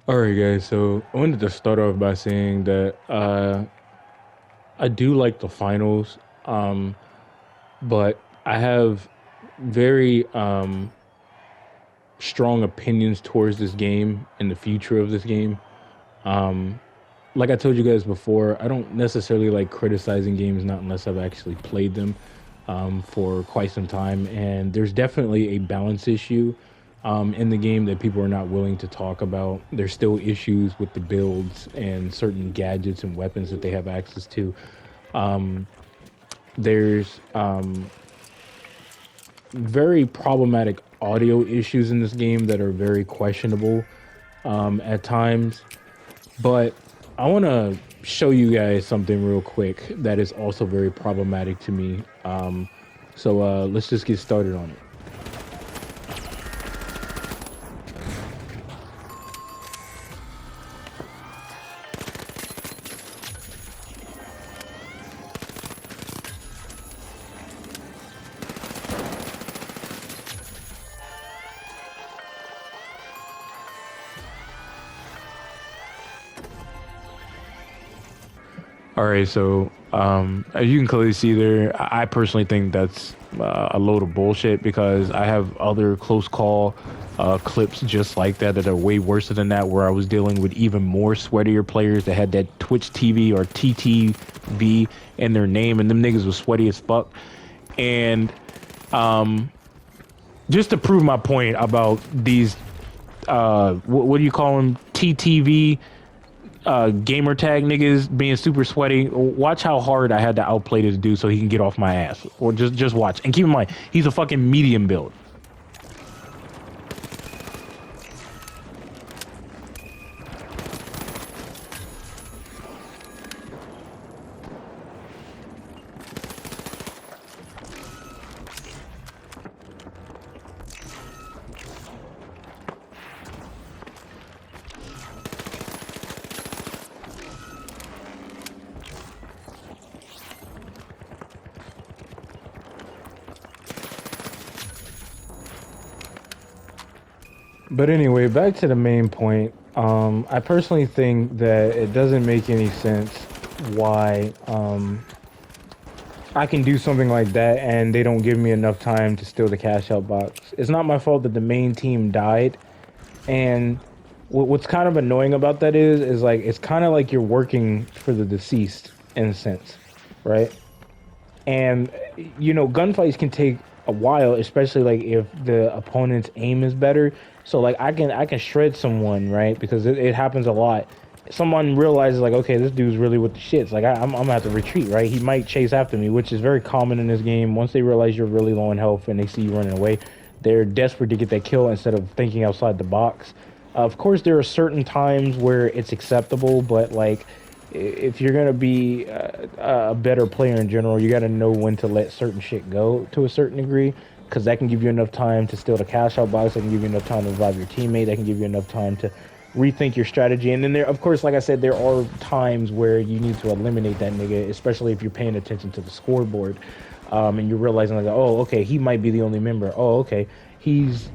All right, guys. So I wanted to start off by saying that I do like the finals, um, but I have very strong opinions towards this game and the future of this game. Like I told you guys before, I don't necessarily like criticizing games not unless I've actually played them for quite some time. And there's definitely a balance issue in the game that people are not willing to talk about. There's still issues with the builds and certain gadgets and weapons that they have access to. There's very problematic audio issues in this game that are very questionable at times. But I want to show you guys something real quick that is also very problematic to me. So let's just get started on it. All right, so as you can clearly see there, I personally think that's a load of bullshit because I have other close call clips just like that that are way worse than that, where I was dealing with even more sweatier players that had that Twitch TV or TTV in their name, and them niggas was sweaty as fuck. And just to prove my point about these, what do you call them, TTV gamer tag niggas being super sweaty. Watch how hard I had to outplay this dude so he can get off my ass. Or just watch. And keep in mind, he's a fucking medium build. But anyway, back to the main point. I personally think that it doesn't make any sense why I can do something like that and they don't give me enough time to steal the cash out box. It's not my fault that the main team died. And what's kind of annoying about that is like it's kind of like you're working for the deceased in a sense, right? And gunfights can take a while, especially like if the opponent's aim is better. So like I can shred someone, right? Because it happens a lot. Someone realizes like, okay, this dude's really with the shits. Like I'm gonna have to retreat, right? He might chase after me, which is very common in this game. Once they realize you're really low in health and they see you running away, they're desperate to get that kill instead of thinking outside the box. Of course, there are certain times where it's acceptable, but like if you're gonna be a better player in general, you got to know when to let certain shit go to a certain degree, because that can give you enough time to steal the cash out box. That can give you enough time to revive your teammate. That can give you enough time to rethink your strategy. And then there, of course, like I said, there are times where you need to eliminate that nigga, especially if you're paying attention to the scoreboard, and you're realizing like, oh, okay, he might be the only member. Oh, okay, he's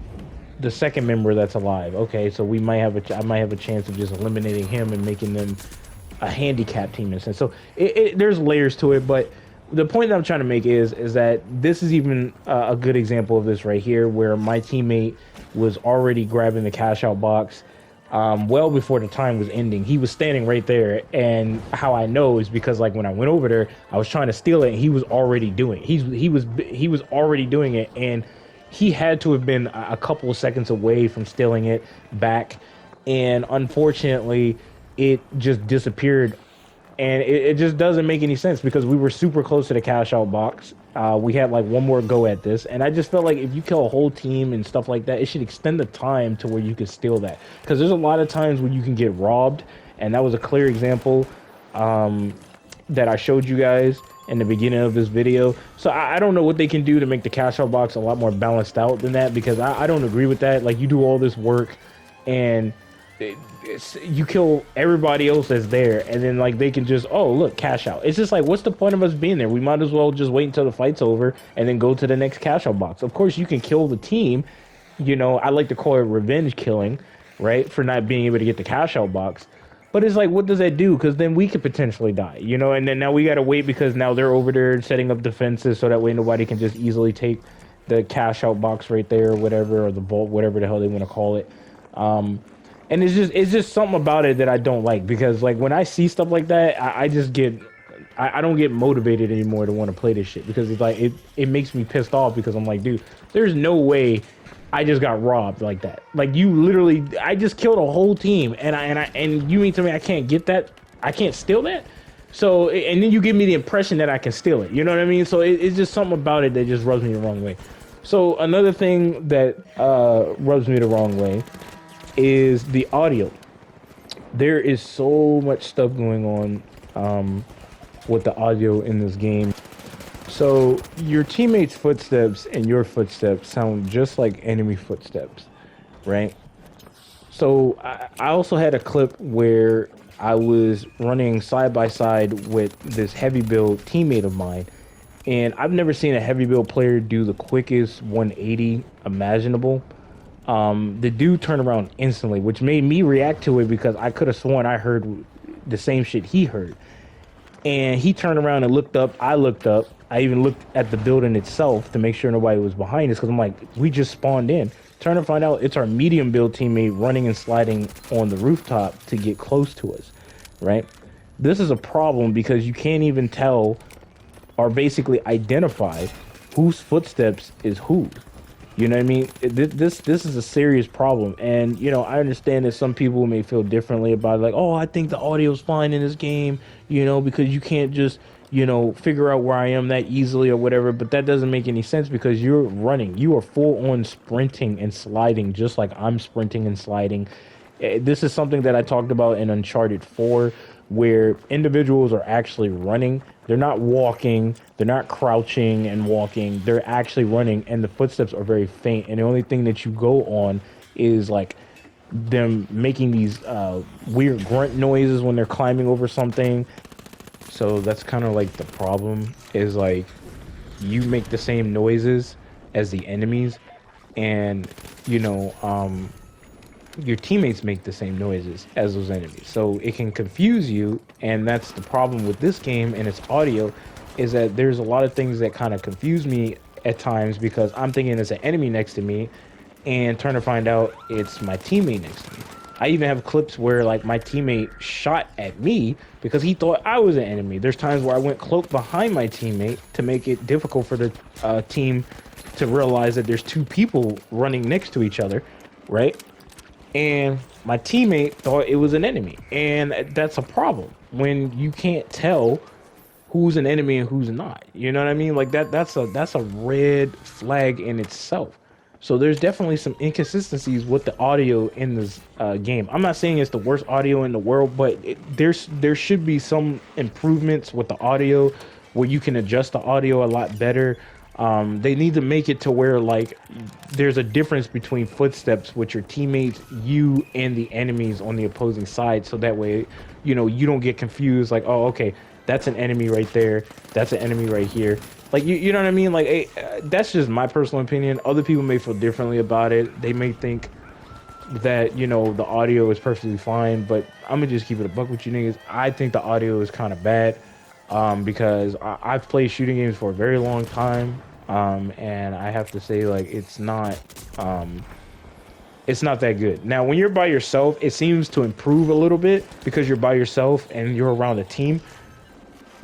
the second member that's alive. Okay, so I might have a chance of just eliminating him and making them a handicap team in a sense. So there's layers to it, but the point that I'm trying to make is that this is even a good example of this right here, where my teammate was already grabbing the cash out box well before the time was ending. He was standing right there, and how I know is because like when I went over there, I was trying to steal it, and he was already doing it. He was already doing it, and he had to have been a couple of seconds away from stealing it back, and unfortunately it just disappeared. And it just doesn't make any sense because we were super close to the cash out box. We had like one more go at this, and I just felt like if you kill a whole team and stuff like that, it should extend the time to where you could steal that, because there's a lot of times when you can get robbed, and that was a clear example that I showed you guys in the beginning of this video. So I don't know what they can do to make the cash out box a lot more balanced out than that, because I don't agree with that. Like, you do all this work and you kill everybody else that's there, and then like they can just, oh look, cash out. It's just like, what's the point of us being there? We might as well just wait until the fight's over and then go to the next cash out box. Of course you can kill the team, I like to call it revenge killing, right? For not being able to get the cash out box. But it's like, what does that do? Because then we could potentially die, you know? And then now we got to wait because now they're over there setting up defenses so that way nobody can just easily take the cash out box right there or whatever, or the vault, whatever the hell they want to call it. Um, and it's just something about it that I don't like because like when I see stuff like that, I just get I don't get motivated anymore to want to play this shit because it's like it makes me pissed off because I'm like, dude, there's no way I just got robbed like that. Like you literally, I just killed a whole team, and you mean to me I can't get that? I can't steal that? So and then you give me the impression that I can steal it. You know what I mean? So it's just something about it that just rubs me the wrong way. So another thing that rubs me the wrong way is the audio. There is so much stuff going on with the audio in this game. So your teammates' footsteps and your footsteps sound just like enemy footsteps, right? So I also had a clip where I was running side by side with this heavy build teammate of mine, and I've never seen a heavy build player do the quickest 180 imaginable. The dude turned around instantly, which made me react to it because I could have sworn I heard the same shit he heard. And he turned around and looked up. I looked up. I even looked at the building itself to make sure nobody was behind us because I'm like, we just spawned in. Turn to find out it's our medium build teammate running and sliding on the rooftop to get close to us, right? This is a problem because you can't even tell or basically identify whose footsteps is whose. You know what I mean? This is a serious problem, and you know I understand that some people may feel differently about it, like, oh, I think the audio's fine in this game, you know, because you can't just figure out where I am that easily or whatever. But that doesn't make any sense because you're running, you are full on sprinting and sliding, just like I'm sprinting and sliding. This is something that I talked about in Uncharted 4, where individuals are actually running. They're not walking. They're not crouching and walking. They're actually running, and the footsteps are very faint. And the only thing that you go on is like them making these weird grunt noises when they're climbing over something. So that's kind of like the problem is like you make the same noises as the enemies, and your teammates make the same noises as those enemies. So it can confuse you, and that's the problem with this game and its audio, is that there's a lot of things that kind of confuse me at times because I'm thinking there's an enemy next to me and turn to find out it's my teammate next to me. I even have clips where like my teammate shot at me because he thought I was an enemy. There's times where I went cloaked behind my teammate to make it difficult for the team to realize that there's two people running next to each other, right? And my teammate thought it was an enemy, and that's a problem when you can't tell who's an enemy and who's not. You know what I mean? Like that's a red flag in itself. So there's definitely some inconsistencies with the audio in this game. I'm not saying it's the worst audio in the world, but there should be some improvements with the audio where you can adjust the audio a lot better. They need to make it to where like there's a difference between footsteps with your teammates, you, and the enemies on the opposing side, so that way you don't get confused like, oh, okay, that's an enemy right there, that's an enemy right here. Like you know what I mean? Like that's just my personal opinion. Other people may feel differently about it. They may think that the audio is perfectly fine, but I'm gonna just keep it a buck with you niggas. I think the audio is kind of bad because I've played shooting games for a very long time. And I have to say, like, it's not that good. Now, when you're by yourself, it seems to improve a little bit because you're by yourself and you're around a team.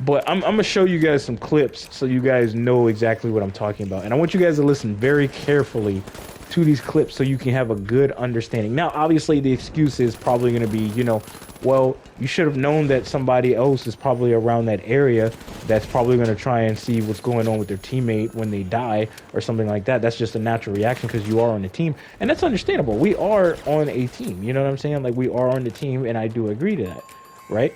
But I'm going to show you guys some clips so you guys know exactly what I'm talking about. And I want you guys to listen very carefully to these clips so you can have a good understanding. Now, obviously, the excuse is probably going to be, well, you should have known that somebody else is probably around that area that's probably going to try and see what's going on with their teammate when they die or something like that. That's just a natural reaction because you are on the team. And that's understandable. We are on a team. You know what I'm saying? Like, we are on the team, and I do agree to that, right?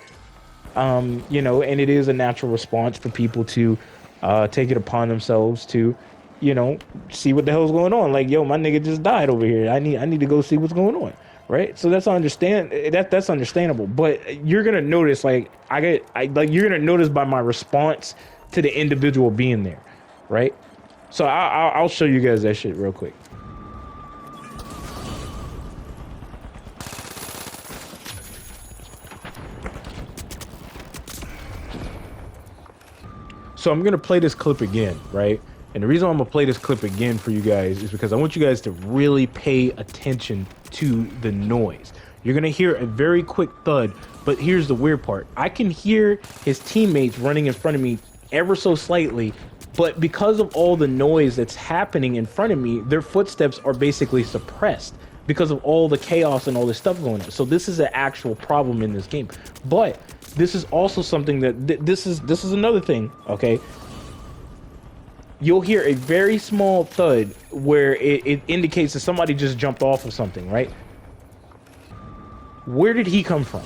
And it is a natural response for people to take it upon themselves to see what the hell's going on. Like, yo, my nigga just died over here. I need to go see what's going on. Right. So that's understandable. But you're going to notice, like, you're going to notice by my response to the individual being there. Right. So I'll show you guys that shit real quick. So I'm gonna play this clip again, right? And the reason I'm gonna play this clip again for you guys is because I want you guys to really pay attention to the noise. You're gonna hear a very quick thud, but here's the weird part. I can hear his teammates running in front of me ever so slightly, but because of all the noise that's happening in front of me, their footsteps are basically suppressed because of all the chaos and all this stuff going on. So this is an actual problem in this game. But this is also something that this is another thing, okay? You'll hear a very small thud where it indicates that somebody just jumped off of something, right? Where did he come from?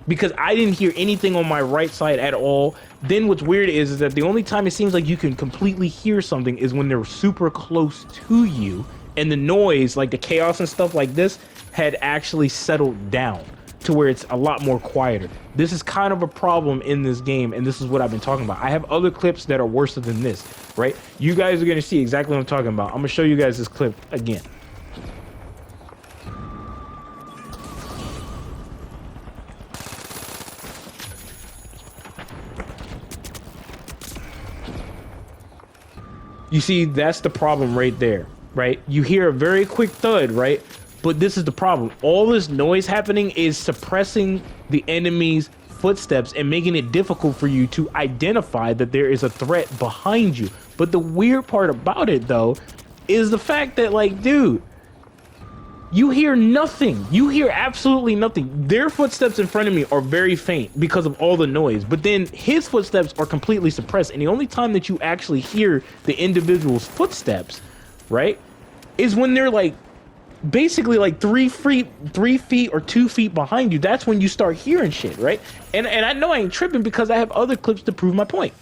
Because I didn't hear anything on my right side at all. Then what's weird is that the only time it seems like you can completely hear something is when they're super close to you, and the noise, like the chaos and stuff like this, had actually settled down to where it's a lot more quieter. This is kind of a problem in this game, and this is what I've been talking about. I have other clips that are worse than this, right? You guys are gonna see exactly what I'm talking about. I'm gonna show you guys this clip again. You see, that's the problem right there, right? You hear a very quick thud, right? But this is the problem. All this noise happening is suppressing the enemy's footsteps and making it difficult for you to identify that there is a threat behind you. But the weird part about it, though, is the fact that, like, dude, you hear nothing. You hear absolutely nothing. Their footsteps in front of me are very faint because of all the noise, but then his footsteps are completely suppressed. And the only time that you actually hear the individual's footsteps, right, is when they're like basically like 3 feet or 2 feet behind you. That's when you start hearing shit, right? And I know I ain't tripping because I have other clips to prove my point.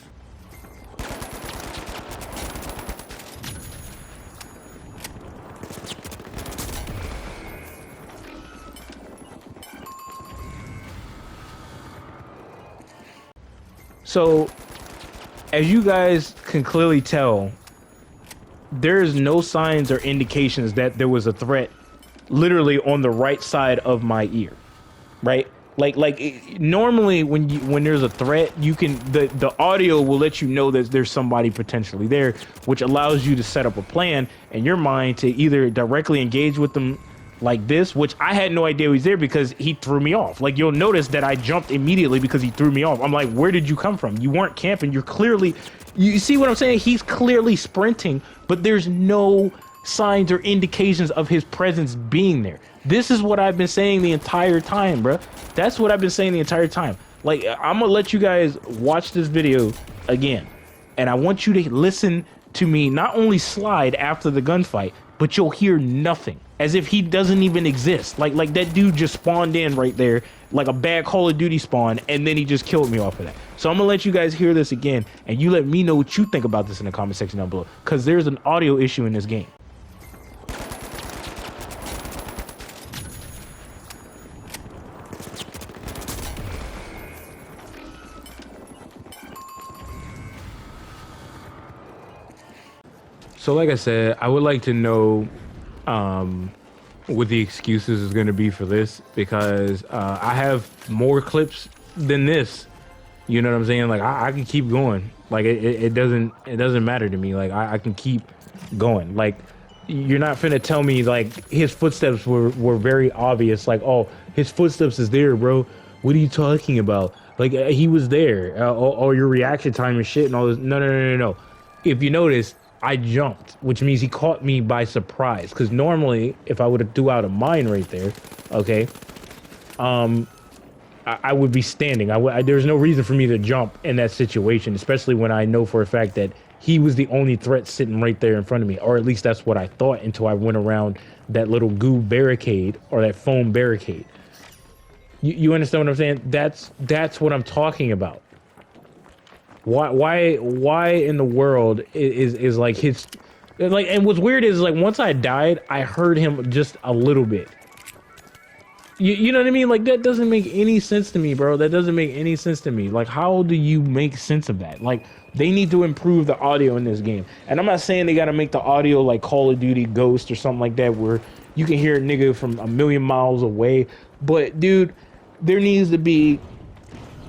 So, as you guys can clearly tell, there is no signs or indications that there was a threat literally on the right side of my ear, right? Normally when there's a threat, you can the audio will let you know that there's somebody potentially there, which allows you to set up a plan in your mind to either directly engage with them like this, which I had no idea he was there because he threw me off. Like, you'll notice that I jumped immediately because he threw me off. I'm like, where did you come from? You weren't camping. You're clearly, you see what I'm saying? He's clearly sprinting, but there's no signs or indications of his presence being there. This is what I've been saying the entire time, bro. That's what I've been saying the entire time. Like, I'm gonna let you guys watch this video again, and I want you to listen to me not only slide after the gunfight, but you'll hear nothing, as if he doesn't even exist. Like that dude just spawned in right there, like a bad Call of Duty spawn, and then he just killed me off of that. So I'm gonna let you guys hear this again, and you let me know what you think about this in the comment section down below, because there's an audio issue in this game. So like I said, I would like to know what the excuses is going to be for this, because I have more clips than this. You know what I'm saying? Like, I can keep going. Like, it doesn't matter to me. Like, I can keep going. Like, you're not finna tell me like his footsteps were very obvious. Like, oh, his footsteps is there, bro. What are you talking about? Like, he was there. All your reaction time and shit and all this. No. If you notice, I jumped, which means he caught me by surprise. Because normally, if I would have threw out a mine right there, okay, I would be standing. There's no reason for me to jump in that situation, especially when I know for a fact that he was the only threat sitting right there in front of me, or at least that's what I thought until I went around that little goo barricade or that foam barricade. You understand what I'm saying? That's what I'm talking about. Why in the world is like his, like, and what's weird is like once I died, I heard him just a little bit. You know what I mean? Like, that doesn't make any sense to me, bro. That doesn't make any sense to me. Like, how do you make sense of that? Like, they need to improve the audio in this game. And I'm not saying they got to make the audio like Call of Duty Ghost or something like that, where you can hear a nigga from a million miles away. But, dude, there needs to be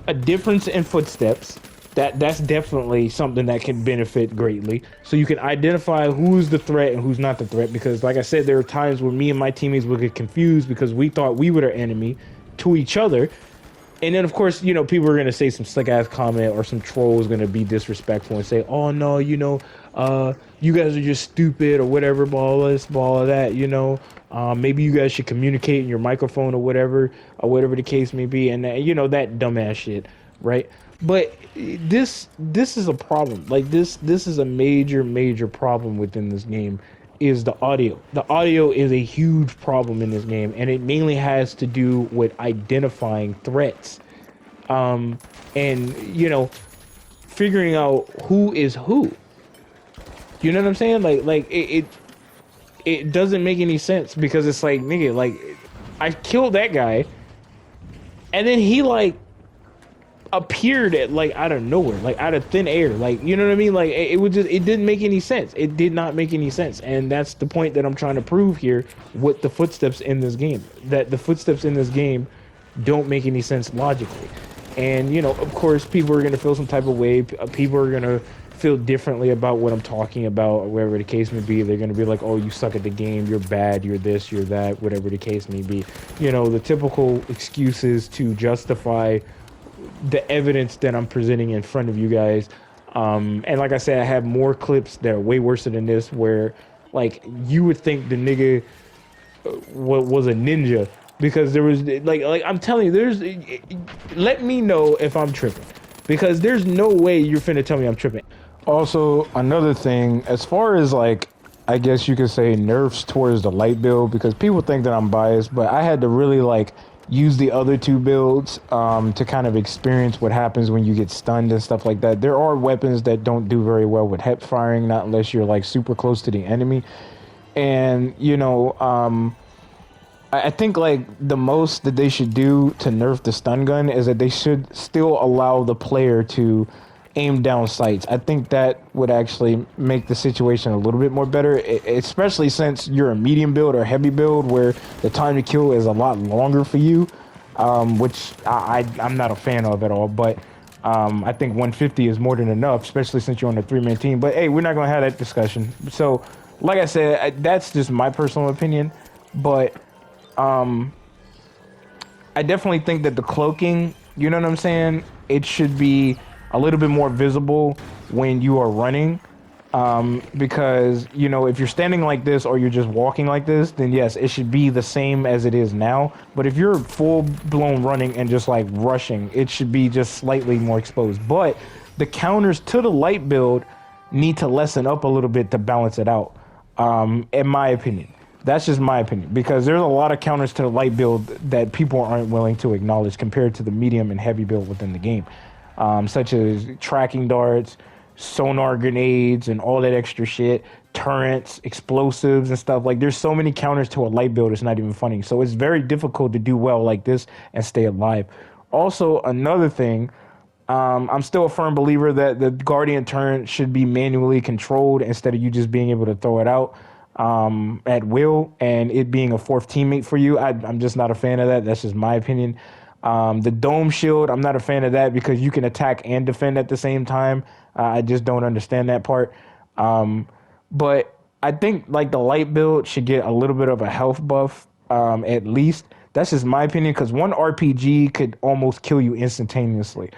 a difference in footsteps. That's definitely something that can benefit greatly. So you can identify who's the threat and who's not the threat. Because, like I said, there are times where me and my teammates would get confused because we thought we were the enemy to each other, and then, of course, people are gonna say some slick ass comment or some troll is gonna be disrespectful and say, "Oh no, you guys are just stupid or whatever, ball this, ball of that." Maybe you guys should communicate in your microphone or whatever the case may be, and that dumbass shit, right? But this is a problem. Like this is a major problem within this game. Is the audio. The audio is a huge problem in this game, and it mainly has to do with identifying threats. And figuring out who is who. You know what I'm saying? It doesn't make any sense because it's like, nigga, like I killed that guy, and then he like appeared at like out of nowhere, like out of thin air, like you know what I mean? Like it didn't make any sense. It did not make any sense, and that's the point that I'm trying to prove here with the footsteps in this game. That the footsteps in this game don't make any sense logically, and of course, people are gonna feel some type of way. People are gonna feel differently about what I'm talking about, or whatever the case may be. They're gonna be like, "Oh, you suck at the game. You're bad. You're this. You're that. Whatever the case may be." The typical excuses to justify the evidence that I'm presenting in front of you guys. And like I said, I have more clips that are way worse than this, where like you would think the nigga was a ninja because there was like I'm telling you, let me know if I'm tripping, because there's no way you're finna tell me I'm tripping. Also, another thing, as far as like, I guess you could say nerfs towards the light build, because people think that I'm biased, but I had to really like use the other two builds to kind of experience what happens when you get stunned and stuff like that. There are weapons that don't do very well with hep firing, not unless you're like super close to the enemy. And I think like the most that they should do to nerf the stun gun is that they should still allow the player to aim down sights. I think that would actually make the situation a little bit more better, especially since you're a medium build or heavy build where the time to kill is a lot longer for you, which I'm not a fan of at all. But I think 150 is more than enough, especially since you're on a 3-man team. But hey, we're not going to have that discussion. So like I said, that's just my personal opinion. But I definitely think that the cloaking, you know what I'm saying? It should be a little bit more visible when you are running, because if you're standing like this or you're just walking like this, then yes, it should be the same as it is now. But if you're full-blown running and just like rushing, it should be just slightly more exposed. But the counters to the light build need to lessen up a little bit to balance it out, in my opinion. That's just my opinion, because there's a lot of counters to the light build that people aren't willing to acknowledge compared to the medium and heavy build within the game. Such as tracking darts, sonar grenades, and all that extra shit, turrets, explosives, and stuff. Like, there's so many counters to a light build, it's not even funny. So it's very difficult to do well like this and stay alive. Also, another thing, I'm still a firm believer that the Guardian turret should be manually controlled instead of you just being able to throw it out at will and it being a fourth teammate for you. I'm just not a fan of that. That's just my opinion. The dome shield, I'm not a fan of that because you can attack and defend at the same time. I just don't understand that part. But I think like the light build should get a little bit of a health buff, at least. That's just my opinion, because one RPG could almost kill you instantaneously,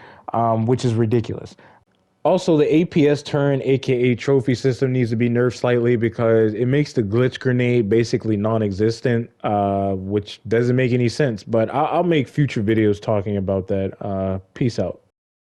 which is ridiculous. Also, the APS turn, aka trophy system, needs to be nerfed slightly because it makes the glitch grenade basically non-existent, which doesn't make any sense. But I'll make future videos talking about that. Peace out.